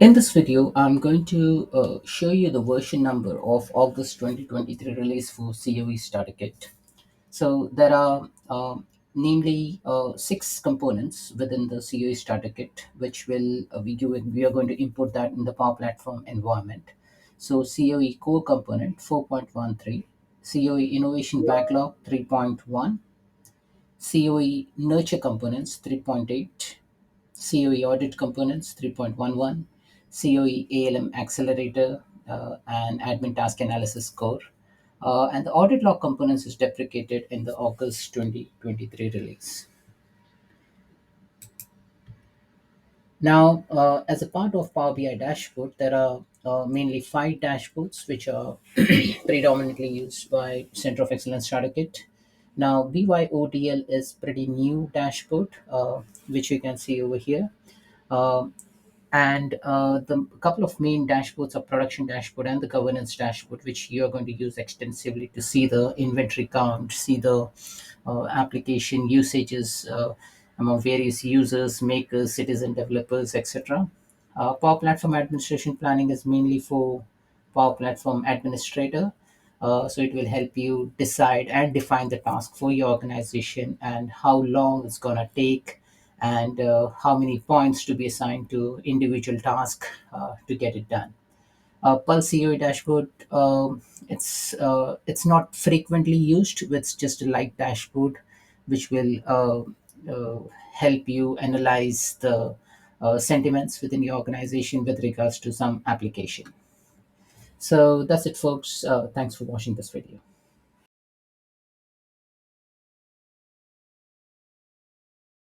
In this video, I'm going to show you the version number of August 2023 release for CoE Starter Kit. So there are namely six components within the CoE Starter Kit, which we are going to import that in the Power Platform environment. So CoE Core Component 4.13, CoE Innovation Backlog 3.1, CoE Nurture Components 3.8, CoE Audit Components 3.11, CoE ALM Accelerator, and Admin Task Analysis Core. And the Audit Log Components is deprecated in the August 2023 release. Now, as a part of Power BI dashboard, there are mainly five dashboards which are predominantly used by Center of Excellence Starter Kit. Now, BYODL is pretty new dashboard, which you can see over here. Uh, and the couple of main dashboards are production dashboard and the governance dashboard, which you are going to use extensively to see the inventory count, see the application usages among various users, makers, citizen developers, etc. Power Platform Administration Planning is mainly for Power Platform Administrator. So it will help you decide and define the task for your organization and how long it's going to take and how many points to be assigned to individual task to get it done. Pulse COE dashboard, it's not frequently used. It's just a light dashboard which will help you analyze the sentiments within your organization with regards to some application. So that's it, folks. Thanks for watching this video.